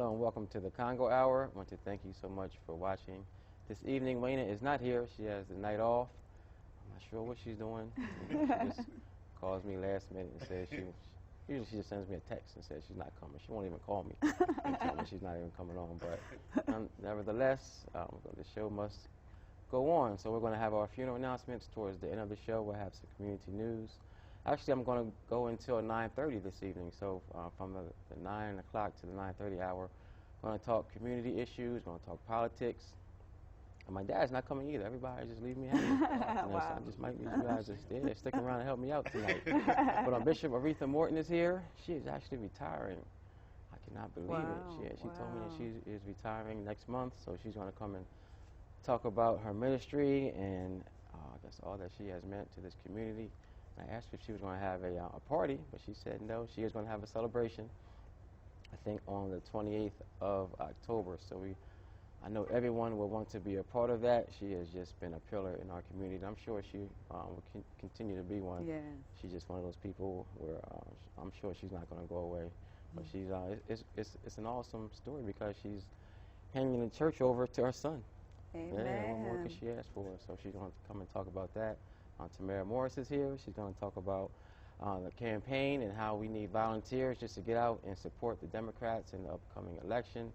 Hello and welcome to the Congo Hour. I want to thank you so much for watching. This evening, Wayna is not here. She has the night off. I'm not sure what she's doing. She just calls me last minute and says usually she just sends me a text and says she's not coming. She won't even call me and tell me she's not even coming on. But nevertheless, the show must go on. So we're going to have our funeral announcements towards the end of the show. We'll have some community news. Actually, I'm going to go until 9:30 this evening. So from the 9 o'clock to the 9:30 hour, we're going to talk community issues, going to talk politics. And my dad's not coming either. Everybody just leave me hanging. Wow. So I just might need you guys to stick around and help me out tonight. But Bishop ArethA Morton is here. She is actually retiring. I cannot believe it. She told me that she is retiring next month, so she's going to come and talk about her ministry and I guess all that she has meant to this community. I asked her if she was going to have a party, but she said no. She is going to have a celebration, I think, on the 28th of October. So I know everyone will want to be a part of that. She has just been a pillar in our community. And I'm sure she will continue to be one. Yeah. She's just one of those people where I'm sure she's not going to go away. But she's it's an awesome story because she's handing the church over to her son. Amen. Yeah, what more could she ask for? So she's going to come and talk about that. Tamara Morris is here. She's going to talk about the campaign and how we need volunteers just to get out and support the Democrats in the upcoming election.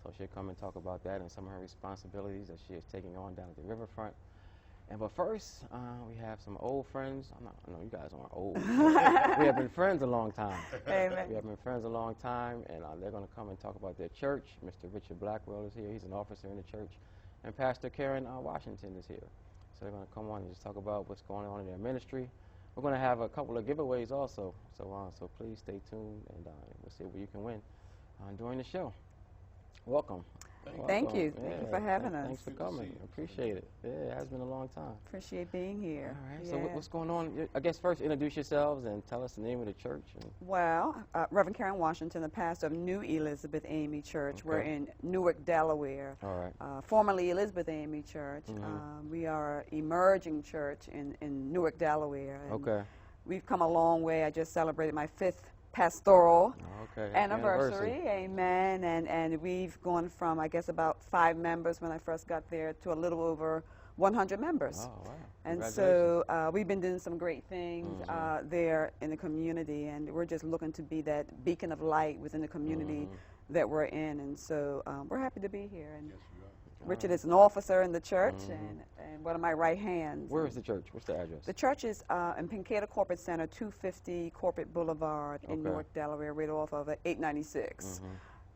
So she'll come and talk about that and some of her responsibilities that she is taking on down at the riverfront. But first, we have some old friends. I know you guys aren't old. We have been friends a long time. Amen. We have been friends a long time, and they're going to come and talk about their church. Mr. Richard Blackwell is here. He's an officer in the church. And Pastor Karen Washington is here. So they're going to come on and just talk about what's going on in their ministry. We're going to have a couple of giveaways also. So please stay tuned, and we'll see what you can win during the show. Welcome. Thank you. Thank you for having us. Thanks for coming. Appreciate it. Yeah, it has been a long time. Appreciate being here. All right. So what's going on? I guess first introduce yourselves and tell us the name of the church. Well, Reverend Karen Washington, the pastor of New Elizabeth AME Church. Okay. We're in Newark, Delaware. All right. Formerly Elizabeth AME Church. We are an emerging church in Newark, Delaware. Okay. We've come a long way. I just celebrated my 5th pastoral anniversary. Amen. And we've gone from, I guess, about 5 members when I first got there to a little over 100 members. Oh, wow. And so we've been doing some great things there in the community, and we're just looking to be that beacon of light within the community that we're in. And so we're happy to be here. And Richard is an officer in the church and one of my right hands. Where is the church? What's the address? The church is in Pincata Corporate Center, 250 Corporate Boulevard in Newark, Delaware, right off of 896.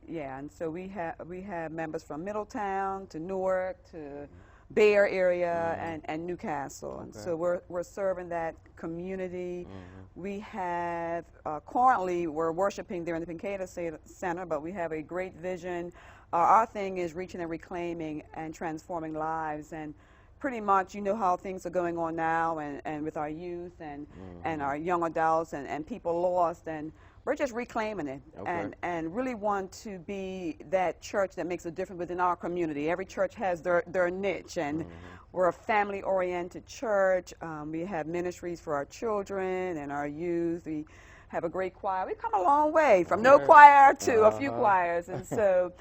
Yeah, and so we have members from Middletown to Newark to Bear area and Newcastle. And so we're serving that community. We have currently we're worshiping there in the Pincata Center, but we have a great vision. Our thing is reaching and reclaiming and transforming lives, and pretty much you know how things are going on now and with our youth and our young adults and people lost, and we're just reclaiming it and really want to be that church that makes a difference within our community. Every church has their niche, and we're a family-oriented church. We have ministries for our children and our youth. We have a great choir. We've come a long way from no choir to a few choirs, and so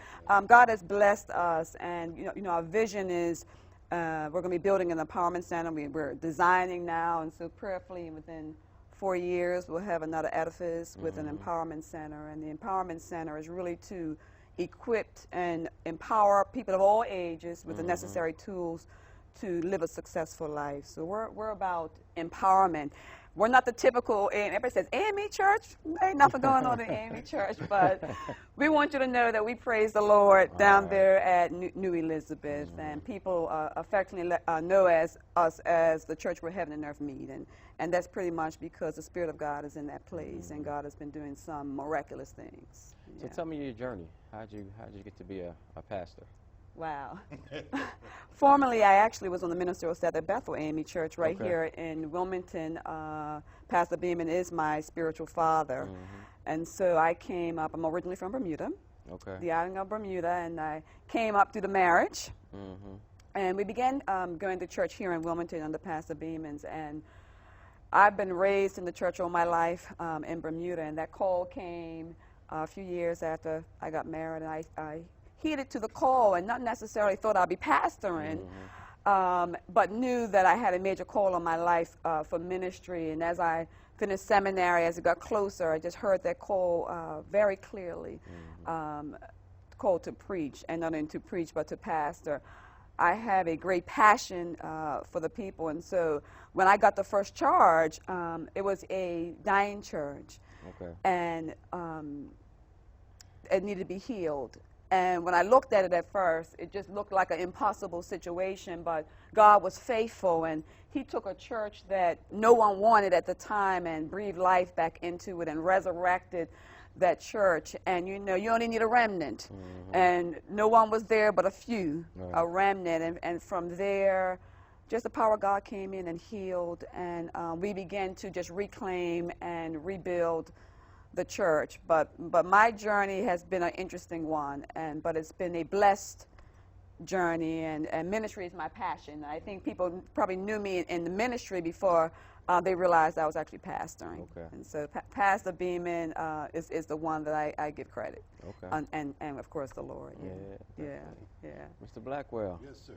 God has blessed us. And you know our vision is we're going to be building an empowerment center. We're designing now, and so prayerfully within 4 years we'll have another edifice with an empowerment center. And the empowerment center is really to equip and empower people of all ages with the necessary tools to live a successful life. So we're about empowerment. We're not the typical, everybody says, AME church? Ain't nothing going on in AME church, but we want you to know that we praise the Lord down there at New Elizabeth, and people affectionately know us as the church where heaven and earth meet, and that's pretty much because the Spirit of God is in that place, and God has been doing some miraculous things. So tell me your journey. How'd you get to be a pastor? Wow. Formerly, I actually was on the ministerial staff at Bethel AME Church right here in Wilmington. Pastor Beeman is my spiritual father. And so I came up, I'm originally from Bermuda, the island of Bermuda, and I came up through the marriage. And we began going to church here in Wilmington under Pastor Beeman's. And I've been raised in the church all my life in Bermuda, and that call came a few years after I got married, and I heeded to the call and not necessarily thought I'd be pastoring, but knew that I had a major call on my life for ministry. And as I finished seminary, as it got closer, I just heard that call very clearly, call to preach, and not only to preach, but to pastor. I have a great passion for the people, and so when I got the first charge, it was a dying church, and it needed to be healed. And when I looked at it at first, it just looked like an impossible situation, but God was faithful, and he took a church that no one wanted at the time and breathed life back into it and resurrected that church. And you know, you only need a remnant, and no one was there but a few, a remnant, and from there just the power of God came in and healed, and we began to just reclaim and rebuild the church. But my journey has been an interesting one, but it's been a blessed journey, and ministry is my passion. I think people probably knew me in the ministry before they realized I was actually pastoring. And so Pastor Beeman is the one that I give credit. And of course the Lord. Yeah. Mr. Blackwell. Yes, sir.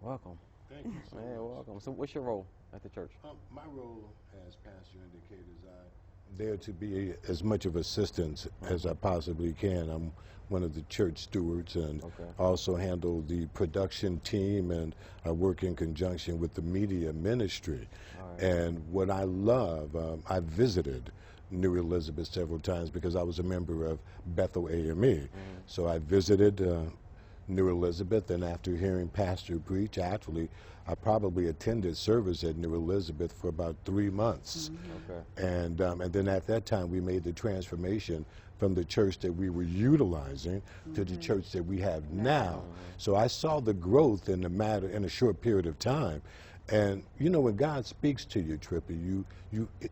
Welcome. Thank you so much. Welcome. So what's your role at the church? My role, as Pastor indicated, is I'm there to be as much of assistance as I possibly can. I'm one of the church stewards, and also handle the production team, and I work in conjunction with the media ministry. And what I love, I visited New Elizabeth several times because I was a member of Bethel AME. So I visited New Elizabeth, and after hearing Pastor preach, actually, I probably attended service at New Elizabeth for about 3 months. And then at that time, we made the transformation from the church that we were utilizing to the church that we have now. So I saw the growth in a short period of time. And you know, when God speaks to you, Trippy,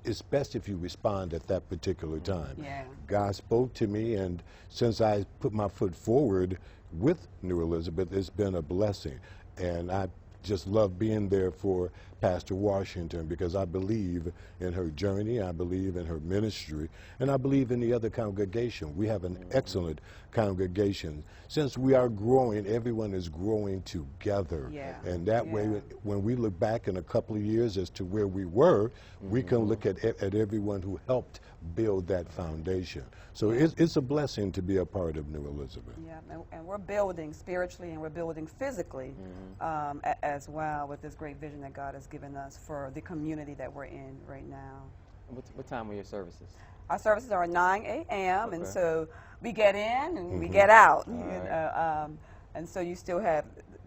it's best if you respond at that particular time. God spoke to me, and since I put my foot forward with New Elizabeth, it's been a blessing. And I just love being there for Pastor Washington, because I believe in her journey, I believe in her ministry, and I believe in the other congregation. We have an excellent congregation. Since we are growing, everyone is growing together. And that way, when we look back in a couple of years as to where we were, we can look at everyone who helped build that foundation. So it's a blessing to be a part of New Elizabeth. And we're building spiritually, and we're building physically as well, with this great vision that God has given us for the community that we're in right now. What time are your services? Our services are 9 a.m. and so we get in and we get out. And so you still have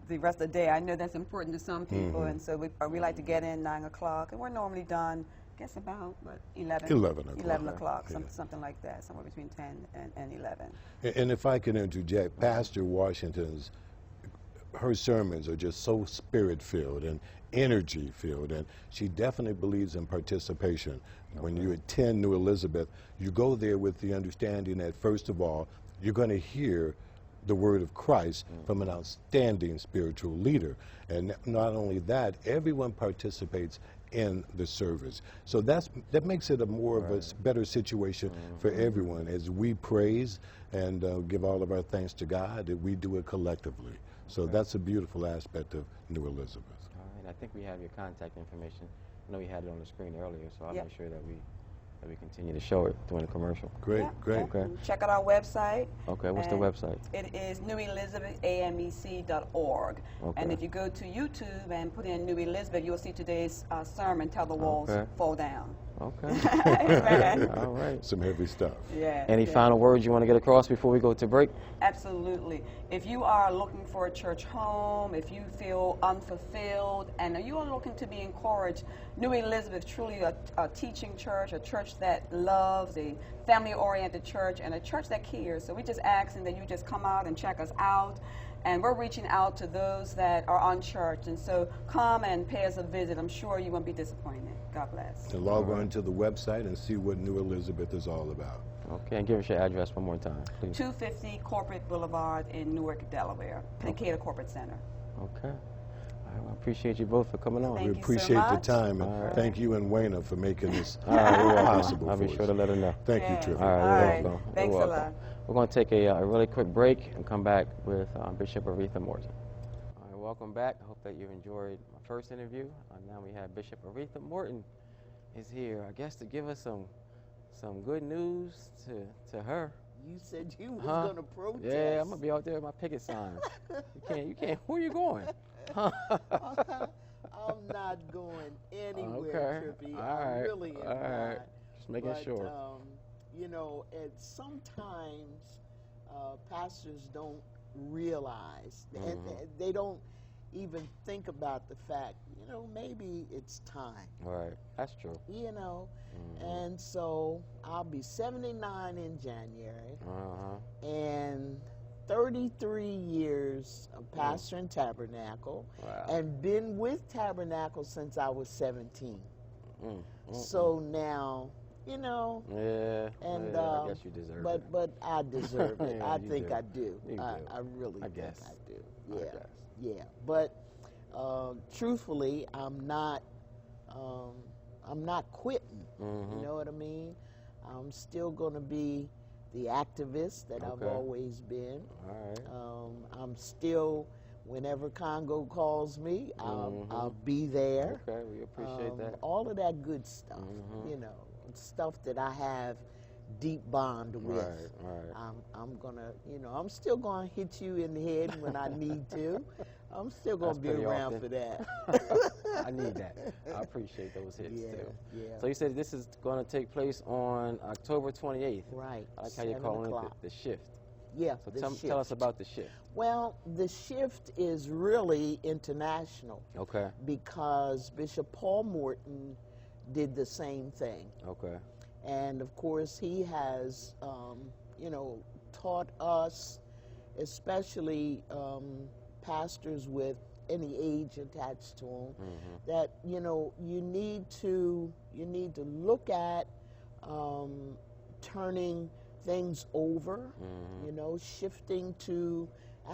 the rest of the day. I know that's important to some people, and so we like to get in 9 o'clock, and we're normally done, I guess, about 11 o'clock, something like that, somewhere between 10 and 11. And if I can interject, Pastor Washington's, her sermons are just so spirit-filled and energy-filled, and she definitely believes in participation. When you attend New Elizabeth, you go there with the understanding that, first of all, you're going to hear the word of Christ from an outstanding spiritual leader. And not only that, everyone participates in the service. So that makes it a more of a better situation for everyone as we praise and give all of our thanks to God, that we do it collectively. So that's a beautiful aspect of New Elizabeth. All right, I think we have your contact information. I know you had it on the screen earlier, so I'll make sure that we continue to show it during the commercial. Great. Okay. Check out our website. Okay, what's the website? It is newelizabethamec.org. And if you go to YouTube and put in New Elizabeth, you'll see today's sermon, Till the Walls Fall Down. All right. Some heavy stuff. Any final words you want to get across before we go to break? Absolutely. If you are looking for a church home, if you feel unfulfilled, and you are looking to be encouraged, New Elizabeth, truly a teaching church, a church that loves, a family-oriented church, and a church that cares. So we're just asking that you just come out and check us out. And we're reaching out to those that are unchurched. And so come and pay us a visit. I'm sure you won't be disappointed. God bless. To log on to the website and see what New Elizabeth is all about. Okay, and give us your address one more time, please. 250 Corporate Boulevard in Newark, Delaware. Pincaida Corporate Center. Okay. I appreciate you both for coming on. Thank We you so appreciate the much. time, and thank you and Wayna for making this All right, you're welcome. possible I'll for be sure us. to let her know. Thank you, Yeah. Trippy. All right, All you're right. welcome. Thanks You're a welcome. lot. We're going to take a really quick break and come back with Bishop ArethA Morton. All right, welcome back. I hope that you enjoyed my first interview. Now we have Bishop ArethA Morton is here, I guess, to give us some good news to her. You said you was gonna protest. Yeah, I'm gonna be out there with my picket signs. You can't. Where you going? I'm not going anywhere, Trippy. I really am not. Just making sure. You know, sometimes pastors don't realize, and they don't even think about the fact, you know, maybe it's time. Right, that's true. You know, and so I'll be 79 in January, and 33 years of pastoring Tabernacle, and been with Tabernacle since I was 17. So now, you know, and I guess you deserve it. But I deserve it. Yeah, I you think do. I do. You do. I really think guess. I do. I Yeah, guess. yeah. But truthfully, I'm not quitting. You know what I mean? I'm still going to be the activist that I've always been. All right. I'm still, whenever Congo calls me, I'll be there. Okay, we appreciate that. All of that good stuff, you know, stuff that I have deep bond with. Right. I'm gonna, you know, I'm still gonna hit you in the head when I need to. I'm still gonna That's be pretty around often. for that. I need that. I appreciate those hits too. Yeah. So you said this is going to take place on October 28th. Right. I like how you're calling it the shift. Yeah. So the shift. tell us about the shift. Well, the shift is really international. Okay. Because Bishop Paul Morton did the same thing. Okay. And of course, he has, you know, taught us, especially pastors with any age attached to them, that, you know, you need to look at turning things over, you know, shifting to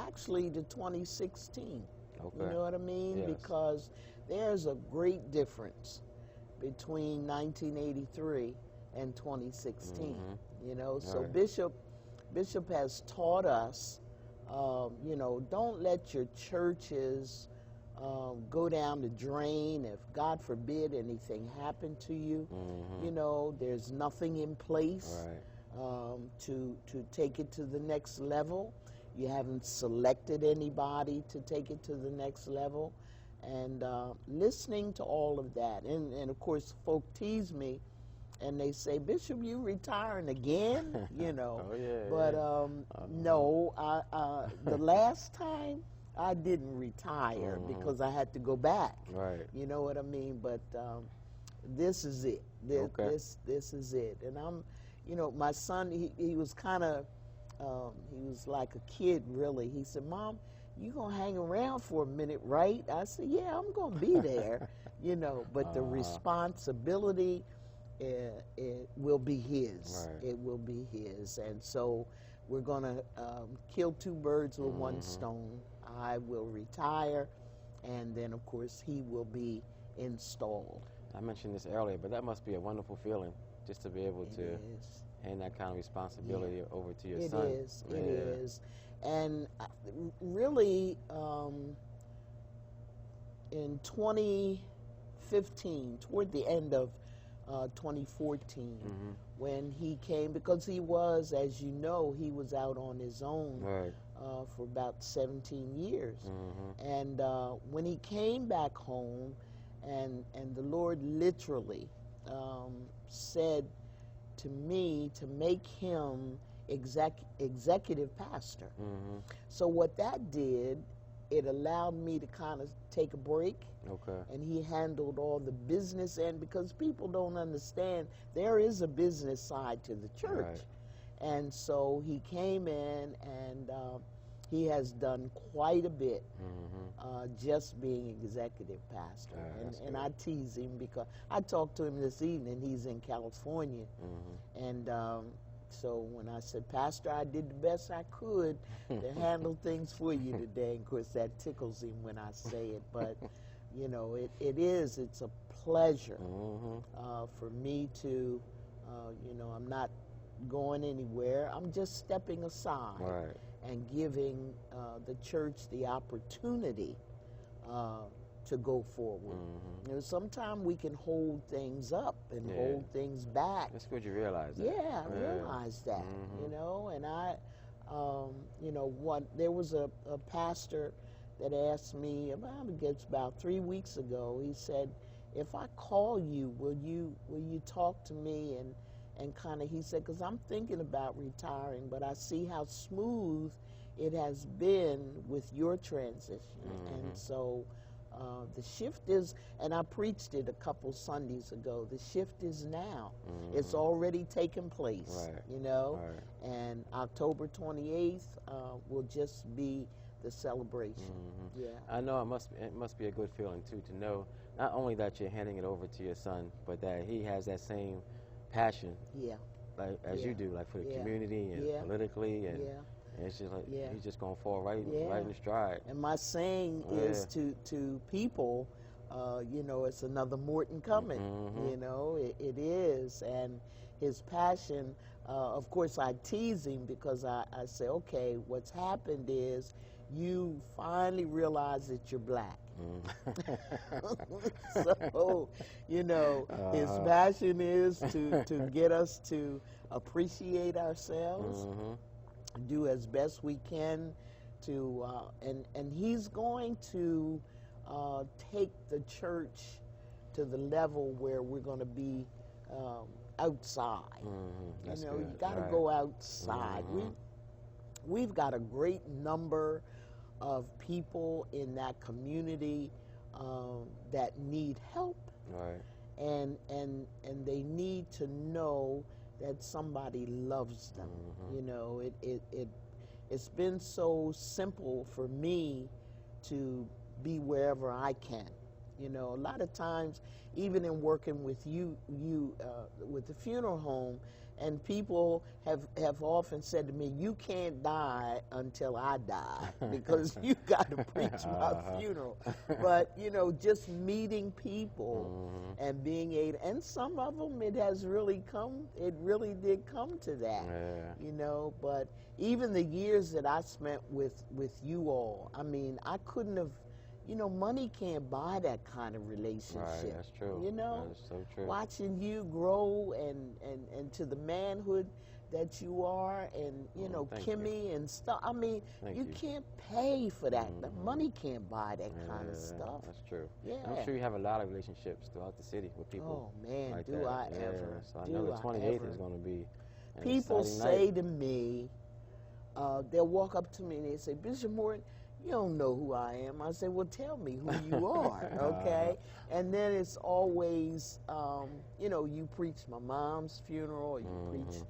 actually to 2016. Okay. You know what I mean? Yes. Because there's a great difference between 1983 and 2016. You know, so Bishop has taught us, you know, don't let your churches go down the drain. If God forbid anything happened to you, you know, there's nothing in place to take it to the next level. You haven't selected anybody to take it to the next level. And listening to all of that. And of course, folk tease me and they say, Bishop, you retiring again? You know. But no, the last time I didn't retire because I had to go back. Right. You know what I mean? But this is it. This is it. And I'm, you know, my son, he was kind of, he was like a kid, really. He said, Mom, you gonna hang around for a minute, right? I said, yeah, I'm gonna be there, you know, but the responsibility, it will be his. Right. It will be his. And so we're gonna kill two birds with one stone. I will retire, and then of course he will be installed. I mentioned this earlier, but that must be a wonderful feeling, just to be able to hand that kind of responsibility over to your son. It is. And really, in 2015, toward the end of 2014, when he came, because he was, as you know, he was out on his own for about 17 years. And when he came back home, and the Lord literally said to me to make him executive pastor. So what that did, it allowed me to kind of take a break. And he handled all the business end, because people don't understand there is a business side to the church. And so he came in, and he has done quite a bit just being executive pastor. And I tease him because I talked to him this evening. He's in California. And So when I said, Pastor, I did the best I could to handle things for you today. And of course, that tickles him when I say it. But, you know, it's a pleasure for me to, you know, I'm not going anywhere. I'm just stepping aside and giving the church the opportunity to go forward. You know, sometimes we can hold things up and hold things back. That's good you realize that. Yeah, I realized that, you know, and I, you know, there was a pastor that asked me about 3 weeks ago. He said, if I call you, will you talk to me? And kind of, he said, because I'm thinking about retiring, but I see how smooth it has been with your transition. And so the shift is, and I preached it a couple Sundays ago, the shift is now. It's already taken place, you know, and October 28th will just be the celebration. Yeah, I know it must be a good feeling too to know not only that you're handing it over to your son, but that he has that same passion, like as you do, like for the community and politically, and it's just like he's just gonna fall right in stride. And my saying is to people, you know, it's another Morton coming. You know, it is, and his passion. Of course, I tease him because I say, okay, what's happened is you finally realize that you're black. So, you know, his passion is to get us to appreciate ourselves, do as best we can to, and he's going to take the church to the level where we're going to be outside. You know, you got to go outside. We've got a great number of people in that community that need help, and they need to know that somebody loves them. You know, it's been so simple for me to be wherever I can. You know, a lot of times, even in working with you with the funeral home, and people have often said to me, you can't die until I die because you got to preach my funeral. But, you know, just meeting people and being able, and some of them it really did come to that, you know. But even the years that I spent with you all, I mean, I couldn't have, you know, money can't buy that kind of relationship. Right, that's true. You know, that is so true. Watching you grow and to the manhood that you are, and you know, Kimmy and stuff. I mean, you can't pay for that. The money can't buy that kind of stuff. That's true. Yeah, I'm sure you have a lot of relationships throughout the city with people. Oh man, like do that. I ever? So I know the 28th is going to be an people exciting say night. to me, they'll walk up to me and they say, Bishop Morton, you don't know who I am. I say, well, tell me who you are, okay? And then it's always, you know, you preach my mom's funeral, or you preach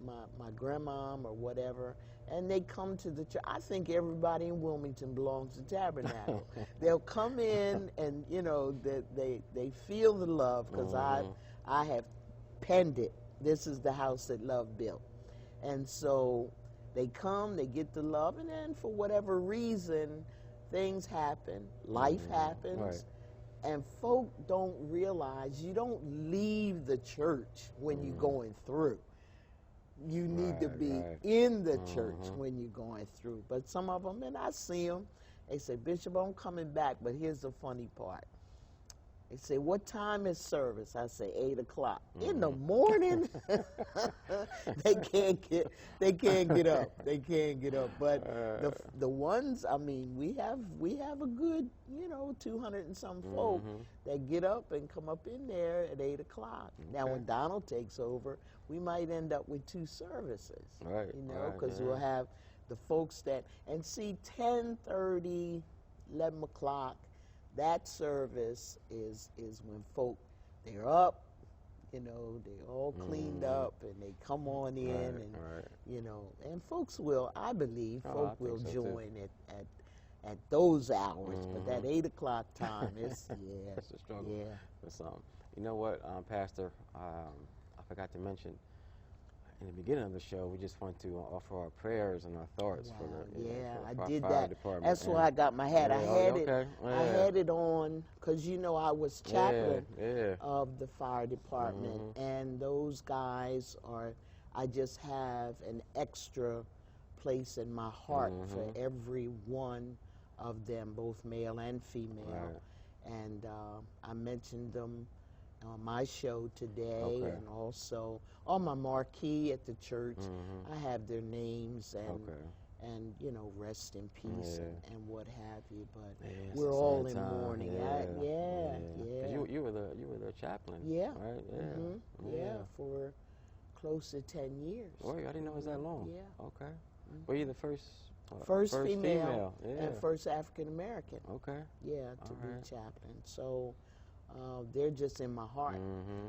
my grandmom or whatever, and they come to the church. I think everybody in Wilmington belongs to Tabernacle. They'll come in and, you know, they feel the love because I have penned it. This is the house that love built. And so they come, they get the love, and then for whatever reason, things happen, life happens, and folk don't realize you don't leave the church when you're going through. You need to be in the church when you're going through. But some of them, and I see them, they say, Bishop, I'm coming back, but here's the funny part. They say, what time is service? I say 8 o'clock. In the morning? They can't get up. They can't get up. But the ones, I mean, we have a good, you know, 200 and some folk that get up and come up in there at 8 o'clock. Now, when Donald takes over, we might end up with 2 services. You know, because we'll have the folks that, and see, 10:30, 11 o'clock, that service is when folk, they're up, you know, they're all cleaned up, and they come on in, and you know, and folks will, I believe, folk will join at those hours, but that 8 o'clock time is, it's a struggle. You know what, Pastor, I forgot to mention, in the beginning of the show, we just want to offer our prayers and our thoughts for the for I did our fire that. department. That's why I got my hat. I had it on because I was chaplain of the fire department, and those guys are. I just have an extra place in my heart for every one of them, both male and female. And I mentioned them on my show today, and also on my marquee at the church. I have their names and rest in peace and what have you. But we're all in mourning. You were the chaplain. Right? For close to 10 years. Oh, I didn't know it was that long. Yeah. Okay. Were you the first? First female and first African American. Okay. Yeah, to be chaplain. So they're just in my heart.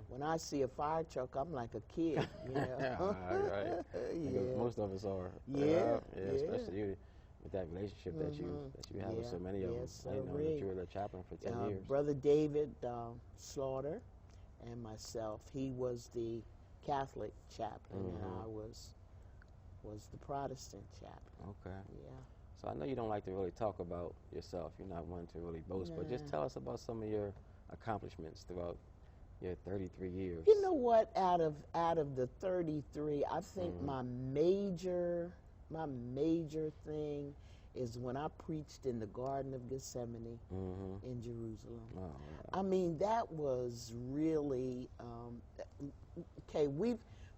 When I see a fire truck, I'm like a kid. Most of us are. Especially you, with that relationship that you have with so many of them. I didn't know that you were the chaplain for 10 years. Brother David Slaughter and myself, he was the Catholic chaplain, and I was the Protestant chaplain. Okay. Yeah. So I know you don't like to really talk about yourself. You're not one to really boast, but just tell us about some of your accomplishments throughout your 33 years. You know what? Out of the 33, I think my major thing is when I preached in the Garden of Gethsemane in Jerusalem. Oh, wow. I mean, that was really okay.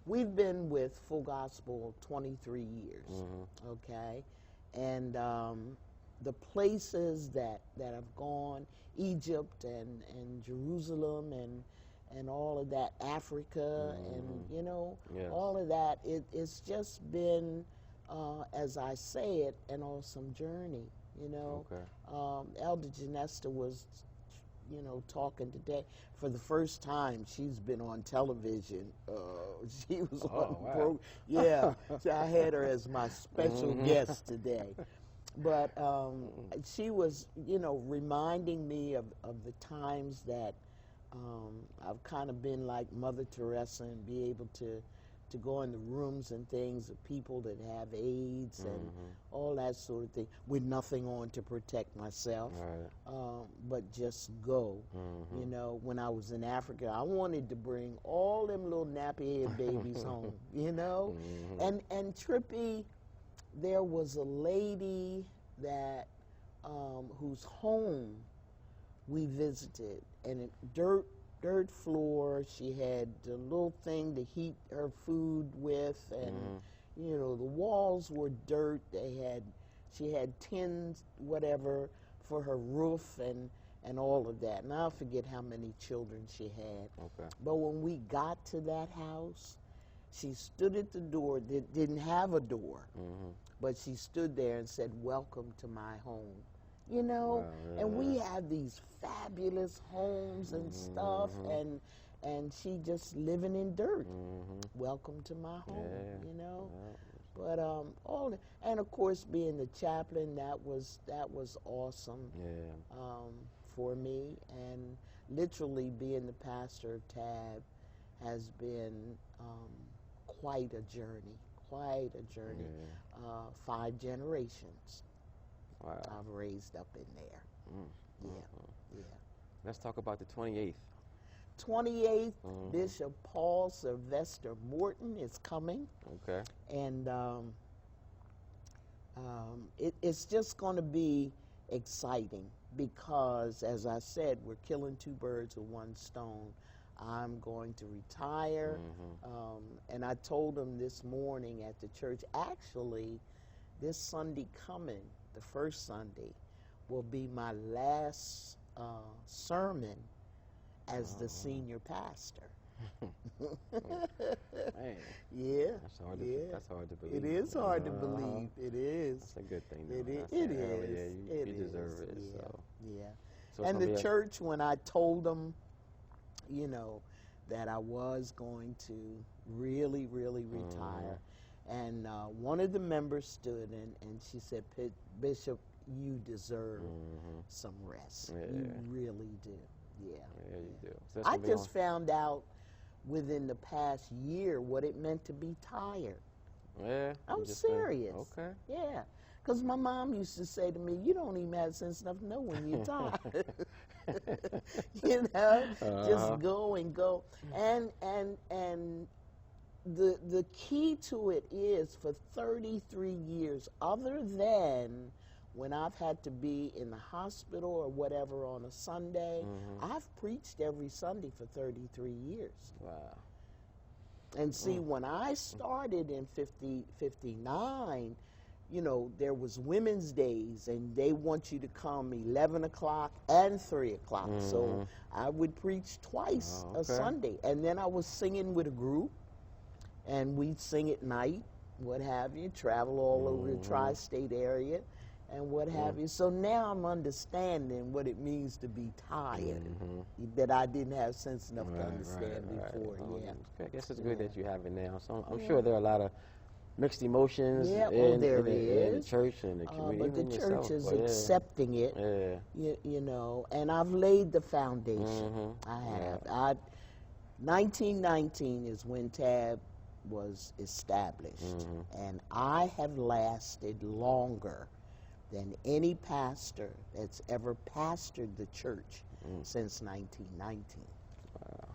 We've been with Full Gospel 23 years, okay? And the places that I've gone, Egypt and Jerusalem and all of that, Africa and, all of that, it's just been, as I say it, an awesome journey, Elder Janesta was talking today. For the first time, she's been on television. She was on so I had her as my special guest today. But she was, reminding me of the times that I've kind of been like Mother Teresa and be able to go in the rooms and things of people that have AIDS and all that sort of thing with nothing on to protect myself, but just go. When I was in Africa, I wanted to bring all them little nappy-head babies home, And Trippy, there was a lady that whose home we visited, and dirt floor. She had a little thing to heat her food with, and the walls were dirt. She had tins, whatever, for her roof and all of that. And I'll forget how many children she had. Okay. But when we got to that house, she stood at the door. Didn't have a door, but she stood there and said, "Welcome to my home." And we have these fabulous homes and stuff, and she just living in dirt. Welcome to my home, But and of course being the chaplain, that was awesome for me, and literally being the pastor of TAB has been quite a journey. 5 generations. Wow. I've raised up in there. Yeah. Let's talk about the 28th. 28th, Bishop Paul Sylvester Morton is coming. Okay. And it's just going to be exciting because, as I said, we're killing 2 birds with 1 stone. I'm going to retire. And I told him this morning at the church, actually, this Sunday coming, the first Sunday, will be my last sermon as the senior pastor. Man. Yeah. That's hard to believe. It is hard to believe. It is. That's a good thing. It is. You deserve it. Yeah. So and the church, when I told them, that I was going to really, really retire, and one of the members stood and she said, "Bishop, you deserve some rest. You really do." Yeah. Yeah, you do. So I just found out within the past year what it meant to be tired. Yeah. I'm serious. Okay. Yeah. Because my mom used to say to me, you don't even have sense enough to know when you're tired. You know, just go and go. And the key to it is for 33 years, other than when I've had to be in the hospital or whatever on a Sunday, I've preached every Sunday for 33 years. Wow. And see, when I started in 59, you know, there was Women's Days, and they want you to come 11 o'clock and 3 o'clock. So I would preach twice a Sunday. And then I was singing with a group, and we'd sing at night, what have you, travel all over the tri-state area, and what have you. So now I'm understanding what it means to be tired, that I didn't have sense enough to understand before. Yeah. I guess it's good that you have it now. So I'm sure there are a lot of mixed emotions in the church and the community. But the church is accepting it, you know, and I've laid the foundation. I have. 1919 is when TAB was established, and I have lasted longer than any pastor that's ever pastored the church since 1919. Wow.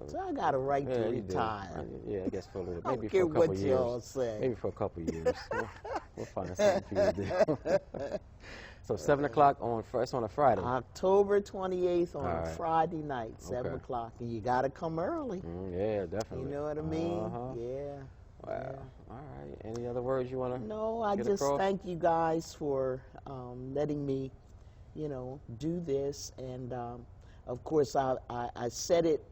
So I got a right to retire. Yeah, I guess for a little, I maybe don't for a couple care what years. y'all say. Maybe for a couple years. We'll find something for you to do. So 7 o'clock on a Friday. October 28th on a Friday night, 7 o'clock, and you got to come early. Yeah, definitely. You know what I mean? Yeah. Wow. Yeah. All right. Any other words you want to? No, I just thank you guys for letting me, you know, do this, and of course I said it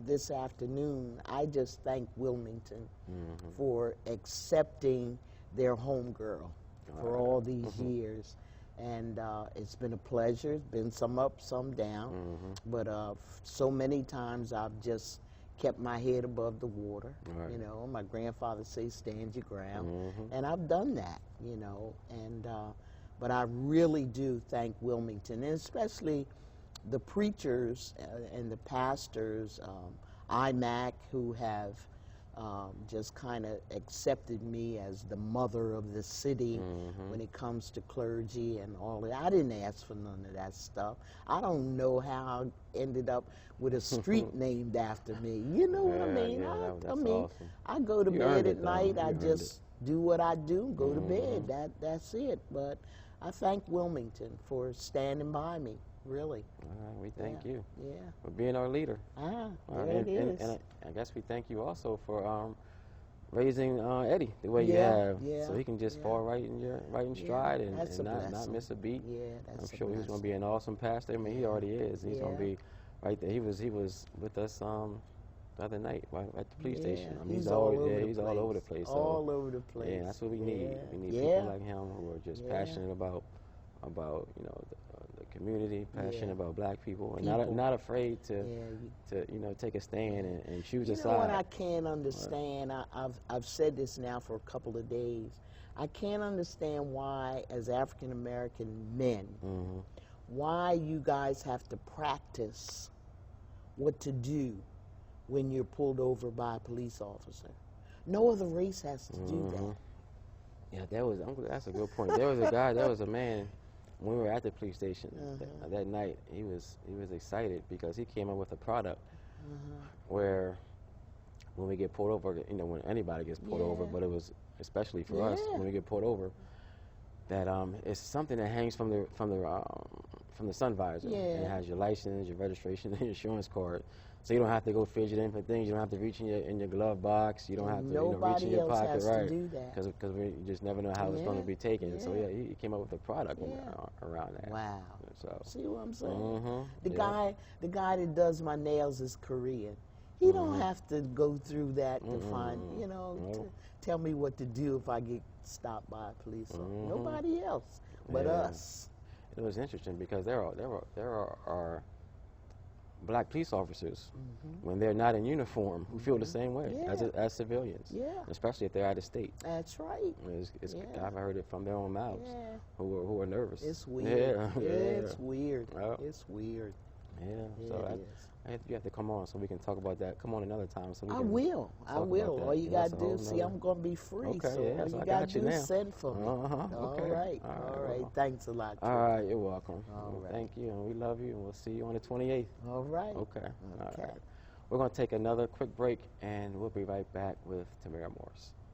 this afternoon. I just thank Wilmington for accepting their homegirl for all these years. And it's been a pleasure. It's been some up, some down. But so many times I've just kept my head above the water. You know, my grandfather says, stand your ground. And I've done that, you know. And but I really do thank Wilmington, and especially the preachers and the pastors, IMAC, who have just kind of accepted me as the mother of the city when it comes to clergy and all that. I didn't ask for none of that stuff. I don't know how I ended up with a street named after me. You know what I mean? I mean, awesome. I go to bed at night. I just do what I do, go to bed. That's it. But I thank Wilmington for standing by me. Really. All right, we thank you. Yeah. For being our leader. There it is. And I guess we thank you also for raising Eddie the way you have, so he can just fall right in stride and not miss a beat. Yeah, that's I'm sure he's going to be an awesome pastor. I mean, he already is. He's going to be right there. He was with us the other night at the police station. I mean, he's all over the place. All over the place. Yeah, that's what we need. We need people like him who are just passionate about you know the community, passionate about black people, and not afraid to you know take a stand and choose a side. You know what I can't understand? I've said this now for a couple of days. I can't understand why, as African American men, why you guys have to practice what to do when you're pulled over by a police officer. No other race has to do that. Yeah, that's a good point. There was a man. When we were at the police station that night, he was excited because he came up with a product where when we get pulled over, you know, when anybody gets pulled over, but it was especially for us when we get pulled over, that it's something that hangs from the sun visor. And it has your license, your registration, and your insurance card. So you don't have to go fidgeting for things. You don't have to reach in your glove box. You don't have to reach in your pocket, right? To do that. Because we just never know how it's going to be taken. So he came up with a product around that. Wow. So see what I'm saying? The guy that does my nails is Korean. He don't have to go through that to find, you know, to tell me what to do if I get stopped by a police officer. Nobody else but us. It was interesting because there are black police officers when they're not in uniform who feel the same way as civilians, especially if they're out of state. That's right. I've heard it from their own mouths who are nervous. It's weird. It's weird. It's weird. Yeah, so it is. you have to come on so we can talk about that. Come on another time so we I can will. All you got to do, see, I'm going to be free. Okay, so yeah, all so you I got got to you do now. is send for me. Okay. All right. Thanks a lot. All right, you're welcome. All right. Thank you, and we love you, and we'll see you on the 28th. All right. Okay. All right. We're going to take another quick break, and we'll be right back with Tamara Morris.